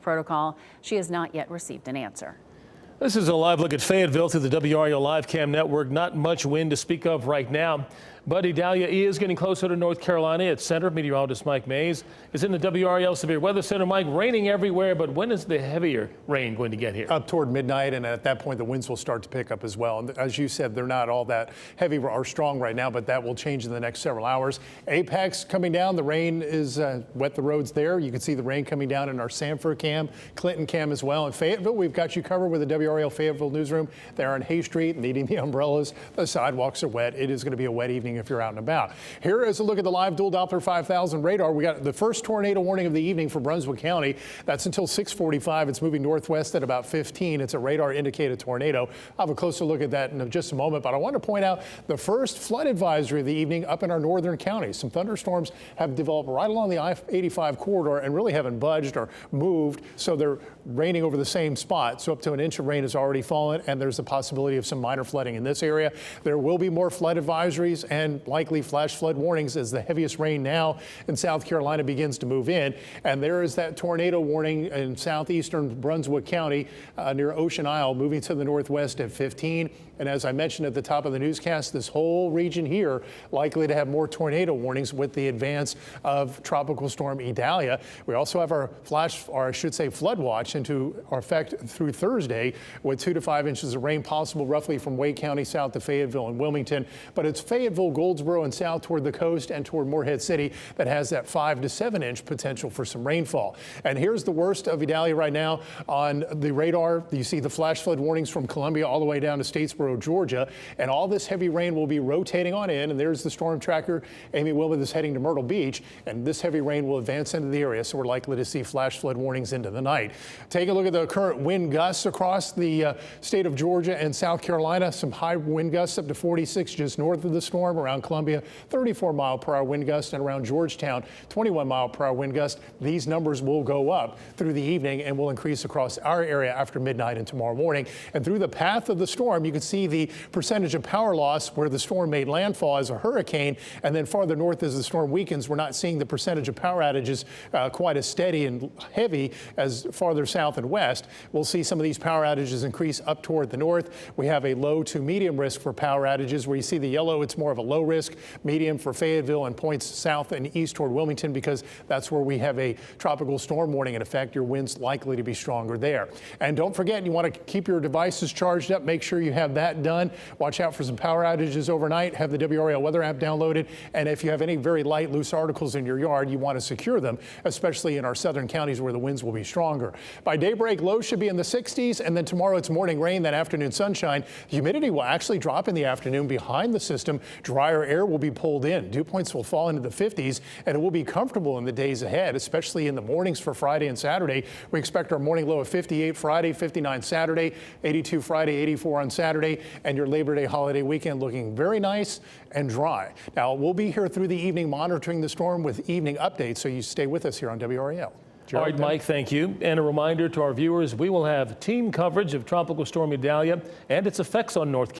protocol. She has not yet received an answer. This is a live look at Fayetteville through the WRAL Live Cam network. Not much wind to speak of right now, but Idalia is getting closer to North Carolina. Its center meteorologist Mike Mays is in the WRAL Severe Weather Center. Mike, raining everywhere, but when is the heavier rain going to get here? Up toward midnight, and at that point the winds will start to pick up as well. And as you said, they're not all that heavy or strong right now, but that will change in the next several hours. Apex coming down. The rain is wet the roads there. You can see the rain coming down in our Sanford cam, Clinton cam as well. In Fayetteville, we've got you covered with the WRAL Fayetteville newsroom. They're on Hay Street, needing the umbrellas. The sidewalks are wet. It is going to be a wet evening if you're out and about. Here is a look at the live dual Doppler 5000 radar. We got the first tornado warning of the evening for Brunswick County. That's until 6:45. It's moving northwest at about 15. It's a radar indicated tornado. I'll have a closer look at that in just a moment, but I want to point out the first flood advisory of the evening up in our northern counties. Some thunderstorms have developed right along the I-85 corridor and really haven't budged or moved, so they're raining over the same spot. So up to an inch of rain has already fallen, and there's a possibility of some minor flooding in this area. There will be more flood advisories and likely flash flood warnings as the heaviest rain now in South Carolina begins to move in. And there is that tornado warning in southeastern Brunswick County near Ocean Isle, moving to the northwest at 15. And as I mentioned at the top of the newscast, this whole region here likely to have more tornado warnings with the advance of Tropical Storm Idalia. We also have our flood watch into effect through Thursday, with 2 to 5 inches of rain possible roughly from Wake County south to Fayetteville and Wilmington. But it's Fayetteville, Goldsboro, and south toward the coast and toward Morehead City that has that 5 to 7 inch potential for some rainfall. And here's the worst of Idalia right now on the radar. You see the flash flood warnings from Columbia all the way down to Statesboro, Georgia, and all this heavy rain will be rotating on in. And there's the storm tracker. Amy Wilmoth is heading to Myrtle Beach, and this heavy rain will advance into the area, so we're likely to see flash flood warnings into the night. Take a look at the current wind gusts across the state of Georgia and South Carolina. Some high wind gusts up to 46 just north of the storm around Columbia, 34-mile-per-hour wind gust, and around Georgetown, 21-mile-per-hour wind gust. These numbers will go up through the evening and will increase across our area after midnight and tomorrow morning. And through the path of the storm, you can see the percentage of power loss where the storm made landfall as a hurricane, and then farther north as the storm weakens, we're not seeing the percentage of power outages quite as steady and heavy as farther south and west. We'll see some of these power outages increase up toward the north. We have a low to medium risk for power outages. Where you see the yellow, it's more of a low risk, medium for Fayetteville, and points south and east toward Wilmington, because that's where we have a tropical storm warning in effect. Your winds likely to be stronger there. And don't forget, you want to keep your devices charged up. Make sure you have that done. Watch out for some power outages overnight. Have the WRAL weather app downloaded. And if you have any very light, loose articles in your yard, you want to secure them, especially in our southern counties where the winds will be stronger. By daybreak, lows should be in the 60s, and then tomorrow it's morning rain, then afternoon sunshine. Humidity will actually drop in the afternoon behind the system. Drier air will be pulled in. Dew points will fall into the 50s, and it will be comfortable in the days ahead, especially in the mornings for Friday and Saturday. We expect our morning low of 58 Friday, 59 Saturday, 82 Friday, 84 on Saturday, and your Labor Day holiday weekend looking very nice and dry. Now, we'll be here through the evening monitoring the storm with evening updates, so you stay with us here on WRAL. All right, Mike, thank you. And a reminder to our viewers, we will have team coverage of Tropical Storm Idalia and its effects on North Carolina.